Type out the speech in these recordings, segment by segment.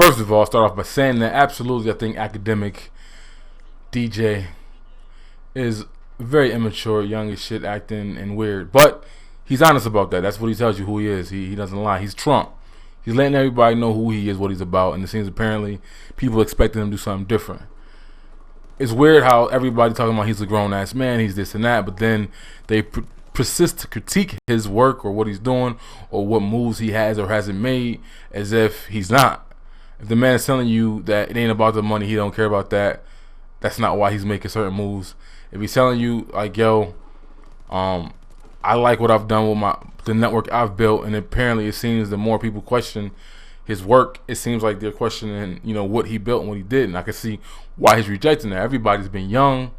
First of all, I'll start off by saying that absolutely I think Academic DJ is very immature, young as shit, acting and weird. But he's honest about that. That's what he tells you who he is. He doesn't lie. He's Trump. He's letting everybody know who he is, what he's about, and it seems apparently people expecting him to do something different. It's weird how everybody talking about he's a grown-ass man, he's this and that, but then they persist to critique his work or what he's doing or what moves he has or hasn't made as if he's not. If the man is telling you that it ain't about the money, he don't care about that, that's not why he's making certain moves. If he's telling you, like, yo, I like what I've done with the network I've built, and apparently it seems the more people question his work, it seems like they're questioning, what he built and what he did, and I can see why he's rejecting that. Everybody's been young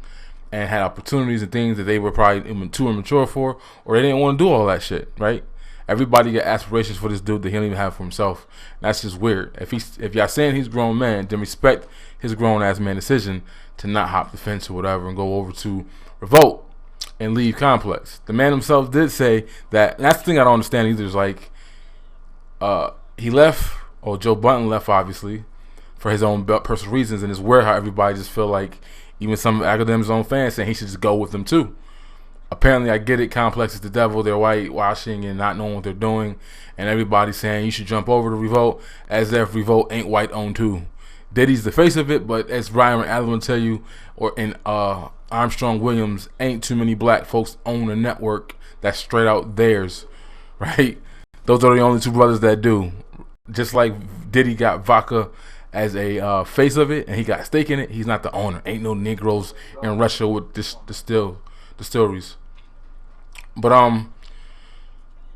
and had opportunities and things that they were probably too immature for, or they didn't want to do all that shit, right? Everybody got aspirations for this dude that he don't even have for himself. That's just weird. If y'all saying he's a grown man, then respect his grown ass man decision to not hop the fence or whatever and go over to Revolt and leave Complex. The man himself did say that, and that's the thing I don't understand either, is like he left, or Joe Budden left obviously for his own personal reasons, and it's weird how everybody just feel like, even some of Akademiks' own fans saying he should just go with them too. Apparently, I get it, Complex is the devil, they're whitewashing and not knowing what they're doing, and everybody's saying you should jump over to Revolt as if Revolt ain't white owned too. Diddy's the face of it, but as Ryan Allen will tell you, or in Armstrong Williams, ain't too many black folks own a network that's straight out theirs, right? Those are the only two brothers that do. Just like Diddy got vodka as a face of it, and he got stake in it, he's not the owner. Ain't no Negroes in Russia with distilleries. But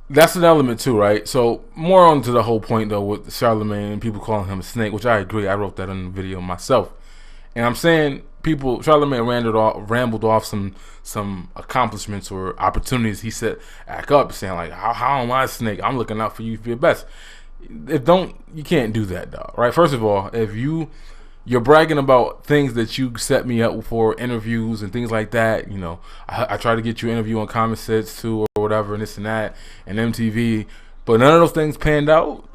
that's an element too, right? So more on to the whole point though with Charlamagne and people calling him a snake, which I agree. I wrote that in the video myself, and I'm saying Charlamagne rambled off some accomplishments or opportunities he set back up, saying like, how am I a snake? I'm looking out for you for your best. You can't do that, dog. Right? First of all, if you're bragging about things that you set me up for, interviews and things like that. I try to get you an interview on Common Sense too, or whatever, and this and that, and MTV. But none of those things panned out.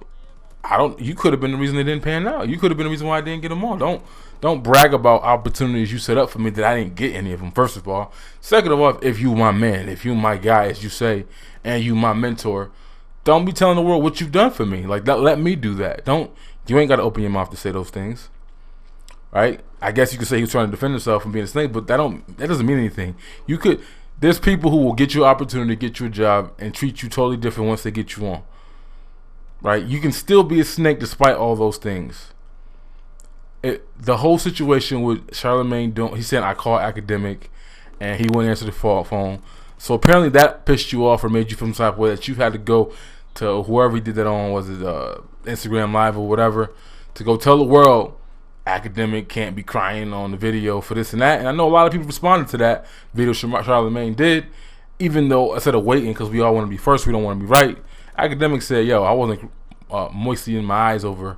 You could have been the reason they didn't pan out. You could have been the reason why I didn't get them on. Don't brag about opportunities you set up for me that I didn't get any of them. First of all. Second of all, if you my man, if you my guy, as you say, and you my mentor, don't be telling the world what you've done for me. Like, let me do that. You ain't got to open your mouth to say those things. Right? I guess you could say he was trying to defend himself from being a snake, but that doesn't mean anything. There's people who will get you an opportunity, get you a job, and treat you totally different once they get you on. Right? You can still be a snake despite all those things. The whole situation with Charlamagne he said I called Academic, and he wouldn't answer the phone. So apparently that pissed you off or made you feel some type of way that you had to go to whoever he did that on, was it Instagram Live or whatever, to go tell the world Academic can't be crying on the video for this and that. And I know a lot of people responded to that video Charlamagne did, even though instead of waiting, because we all want to be first, we don't want to be right. Academic said, yo, I wasn't moistening my eyes over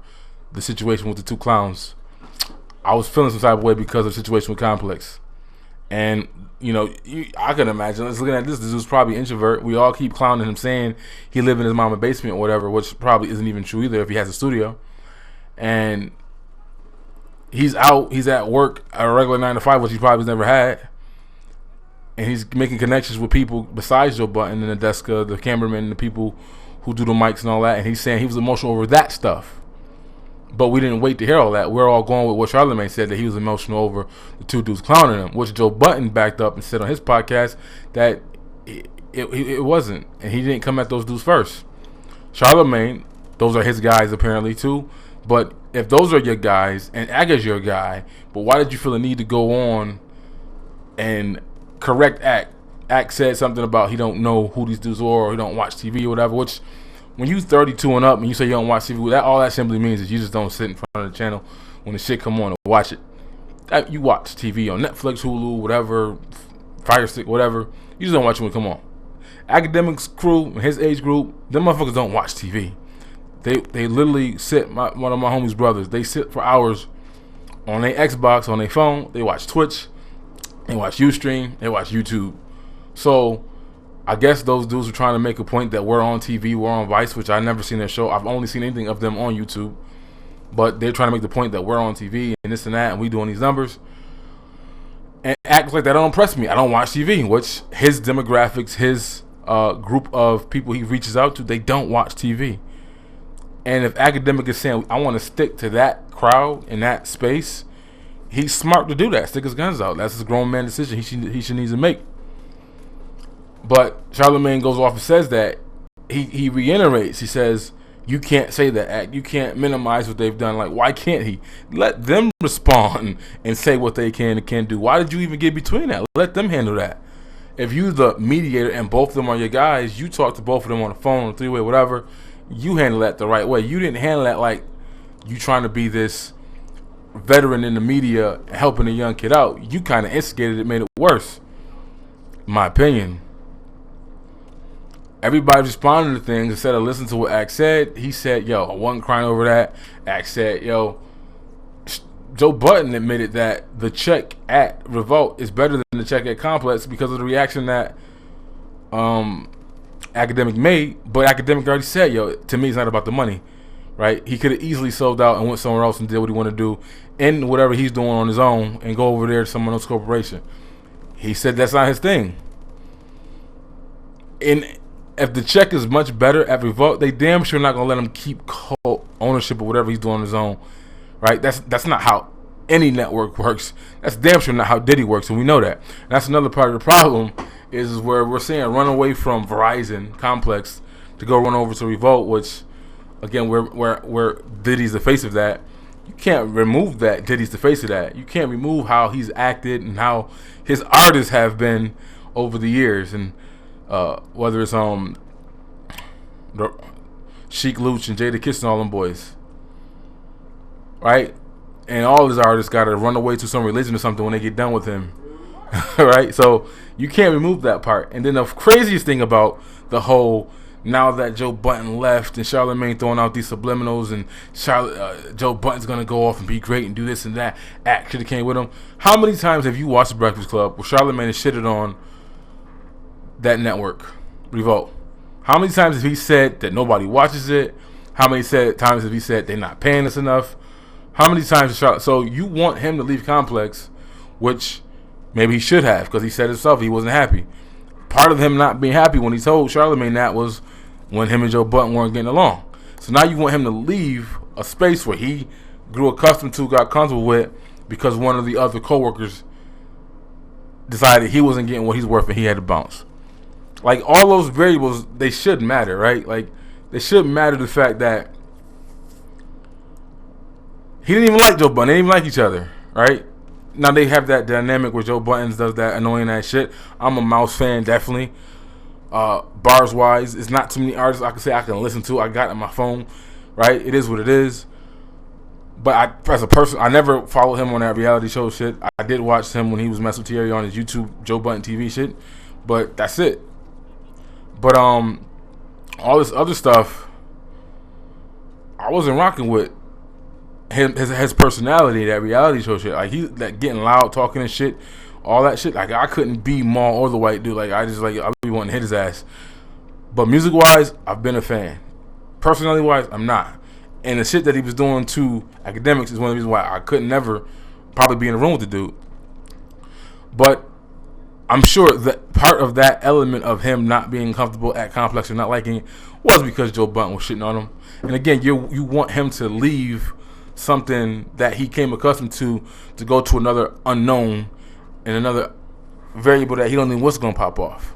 the situation with the two clowns. I was feeling some type of way because of the situation with Complex. And I can imagine, let's looking at this dude's probably introvert. We all keep clowning him saying he live in his mama's basement or whatever, which probably isn't even true either if he has a studio. And he's at work at a regular 9 to 5, which he probably never had. And he's making connections with people besides Joe Budden and the Deska, the cameramen, the people who do the mics and all that. And he's saying he was emotional over that stuff. But we didn't wait to hear all that. We're all going with what Charlamagne said, that he was emotional over the two dudes clowning him, which Joe Budden backed up and said on his podcast that it wasn't. And he didn't come at those dudes first. Charlamagne, those are his guys apparently too. But if those are your guys, and Aga's your guy, but why did you feel the need to go on and correct Ak? Ak said something about he don't know who these dudes are, or he don't watch TV or whatever, which when you 32 and up and you say you don't watch TV, all that simply means is you just don't sit in front of the channel when the shit come on and watch it. You watch TV on Netflix, Hulu, whatever, Fire Stick, whatever. You just don't watch it when it come on. Academics crew, his age group, them motherfuckers don't watch TV. They literally sit, one of my homies' brothers, they sit for hours on their Xbox, on their phone. They watch Twitch, they watch Ustream, they watch YouTube. So I guess those dudes are trying to make a point that we're on TV, we're on Vice, which I've never seen their show. I've only seen anything of them on YouTube. but they're trying to make the point that we're on TV and this and that, and we doing these numbers, and act like that don't impress me. I don't watch TV, which his demographics, his group of people he reaches out to, they don't watch TV. And if Akademiks is saying, I want to stick to that crowd in that space, he's smart to do that. Stick his guns out. That's his grown man decision he should need to make. But Charlemagne goes off and says that. He reiterates. He says, you can't say that, Act. You can't minimize what they've done. Like, why can't he? Let them respond and say what they can and can't do. Why did you even get between that? Let them handle that. If you the mediator and both of them are your guys, you talk to both of them on the phone, on the three-way, whatever, you handle that the right way. You didn't handle that like you trying to be this veteran in the media helping a young kid out. You kind of instigated it, made it worse, in my opinion. Everybody responded to things instead of listening to what Act said. He said, yo, I wasn't crying over that. Act said, yo, Joe Budden admitted that the check at Revolt is better than the check at Complex because of the reaction that Akademiks made. But Akademiks already said, yo, to me it's not about the money, right? He could have easily sold out and went somewhere else and did what he wanted to do in whatever he's doing on his own and go over there to someone else's corporation. He said that's not his thing. And if the check is much better at Revolt, they damn sure not gonna let him keep ownership of whatever he's doing on his own, right? That's not how any network works. That's damn sure not how Diddy works, and we know that. And that's another part of the problem is where we're seeing run away from Verizon Complex to go run over to Revolt, which again, where Diddy's the face of that. You can't remove that Diddy's the face of that. You can't remove how he's acted and how his artists have been over the years, and whether it's Sheik Luch and Jada Kiss and all them boys, right? And all his artists got to run away to some religion or something when they get done with him, right? So you can't remove that part. And then the craziest thing about the whole, now that Joe Budden left and Charlemagne throwing out these subliminals and Joe Budden's going to go off and be great and do this and that, Act should have came with him. How many times have you watched The Breakfast Club where Charlemagne has shitted on that network, Revolt? How many times have he said that nobody watches it? How many times have he said they're not paying us enough? How many times so you want him to leave Complex, which maybe he should have, because he said himself he wasn't happy. Part of him not being happy when he told Charlemagne that was when him and Joe Budden weren't getting along. So now you want him to leave a space where he grew accustomed to, got comfortable with, because one of the other coworkers decided he wasn't getting what he's worth and he had to bounce. Like, all those variables, they should matter, right? Like, they should matter the fact that he didn't even like Joe Budden. They didn't even like each other, right? Now they have that dynamic where Joe Budden does that annoying ass shit. I'm a Mouse fan, definitely. Bars wise, it's not too many artists I can say I can listen to. I got it on my phone, right? It is what it is. But as a person, I never followed him on that reality show shit. I did watch him when he was messing with Thierry on his YouTube Joe Budden TV shit, but that's it. But all this other stuff, I wasn't rocking with his personality, that reality show shit. Like, he that getting loud, talking and shit, all that shit. Like, I couldn't be Maul or the white dude. Like, I be wanting to hit his ass. But music wise, I've been a fan. Personality wise, I'm not. And the shit that he was doing to Akademiks is one of the reasons why I could never probably be in a room with the dude. But I'm sure that part of that element of him not being comfortable at Complex or not liking it was because Joe Budden was shitting on him. And again, you want him to leave something that he came accustomed to go to another unknown and another variable that he don't know what's going to pop off.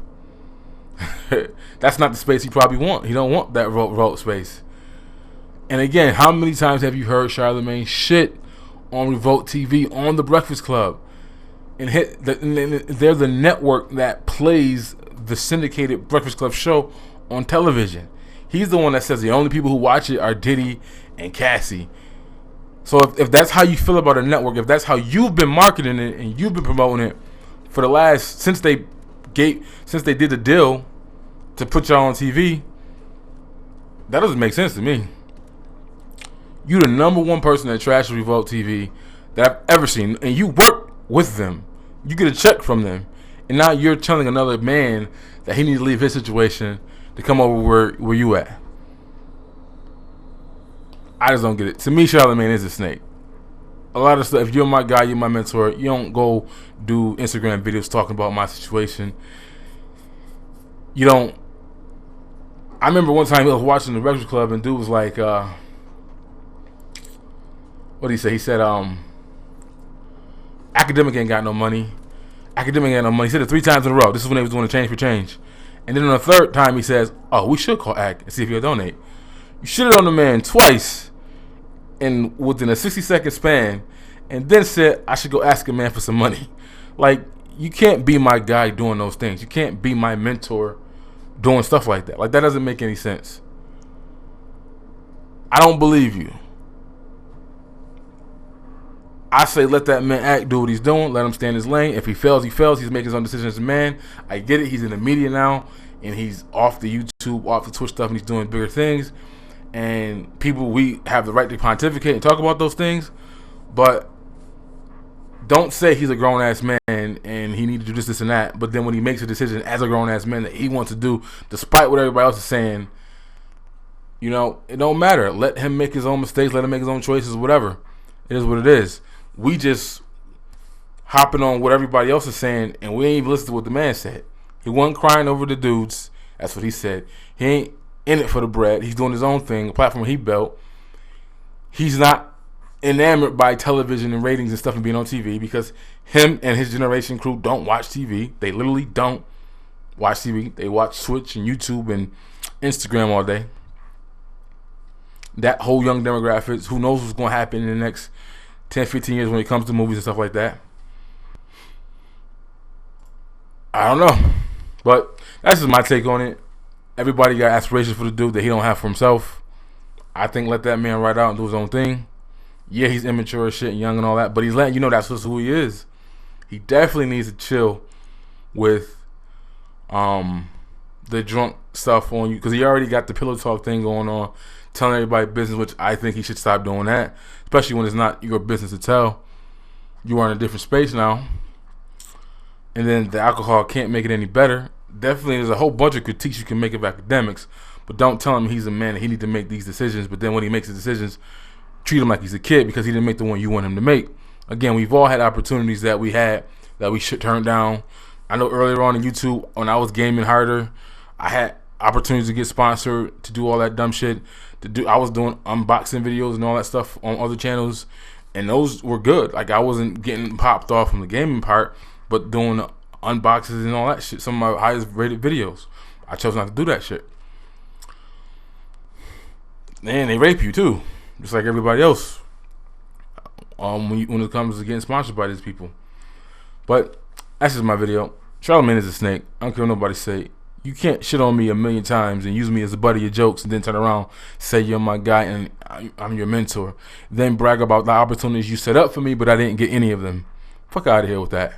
That's not the space he probably want. He don't want that Revolt space. And again, how many times have you heard Charlemagne shit on Revolt TV, on The Breakfast Club? And they're the network that plays the syndicated Breakfast Club show on television. He's the one that says the only people who watch it are Diddy and Cassie. So if that's how you feel about a network, if that's how you've been marketing it and you've been promoting it for the last since they did the deal to put y'all on TV, that doesn't make sense to me. You the number one person that trashes Revolt TV that I've ever seen, and you work with them. You get a check from them, and now you're telling another man that he needs to leave his situation to come over where you at. I just don't get it. To me, Charlamagne is a snake. A lot of stuff. If you're my guy, you're my mentor. You don't go do Instagram videos talking about my situation. You don't. I remember one time I was watching the Breakfast Club and dude was like, what did he say? He said, Academic ain't got no money. Academic ain't got no money. He said it 3 times in a row. This is when they was doing a change for change. And then on the 3rd time he says, oh, we should call Ac and see if he'll donate. You shitted on the man twice within a 60-second span, and then said I should go ask a man for some money. Like, you can't be my guy doing those things. You can't be my mentor doing stuff like that. Like, that doesn't make any sense. I don't believe you. I say let that man act, do what he's doing, let him stay in his lane. If he fails, he fails. He's making his own decisions as a man. I get it. He's in the media now, and he's off the YouTube, off the Twitch stuff, and he's doing bigger things. And people, we have the right to pontificate and talk about those things, but don't say he's a grown-ass man and he needs to do this and that, but then when he makes a decision as a grown-ass man that he wants to do, despite what everybody else is saying, you know, it don't matter. Let him make his own mistakes. Let him make his own choices, whatever. It is what it is. We just hopping on what everybody else is saying, and we ain't even listening to what the man said. He wasn't crying over the dudes. That's what he said. He ain't in it for the bread. He's doing his own thing, the platform he built. He's not enamored by television and ratings and stuff and being on TV, because him and his generation crew don't watch TV. They literally don't watch TV. They watch Twitch and YouTube and Instagram all day. That whole young demographic, who knows what's going to happen in the next 10, 15 years when it comes to movies and stuff like that. I don't know. But that's just my take on it. Everybody got aspirations for the dude that he don't have for himself. I think let that man ride out and do his own thing. Yeah, he's immature as shit and young and all that, but he's letting you know that's just who he is. He definitely needs to chill with the drunk stuff on you, because he already got the pillow talk thing going on, telling everybody business, which I think he should stop doing that, especially when it's not your business to tell. You are in a different space now, and then the alcohol can't make it any better. Definitely, there's a whole bunch of critiques you can make of Academics, but don't tell him he's a man and he need to make these decisions. But then when he makes the decisions, treat him like he's a kid because he didn't make the one you want him to make. Again, we've all had opportunities that we had that we should turn down. I know earlier on in YouTube, when I was gaming harder, I had opportunities to get sponsored, to do all that dumb shit. I was doing unboxing videos and all that stuff on other channels, and those were good. Like, I wasn't getting popped off from the gaming part, but doing unboxes and all that shit, some of my highest rated videos. I chose not to do that shit. And they rape you too, just like everybody else. When it comes to getting sponsored by these people. But that's just my video. Charlamagne is a snake. I don't care what nobody say. You can't shit on me 1,000,000 times and use me as a buddy of your jokes and then turn around, say you're my guy and I'm your mentor. Then brag about the opportunities you set up for me, but I didn't get any of them. Fuck out of here with that.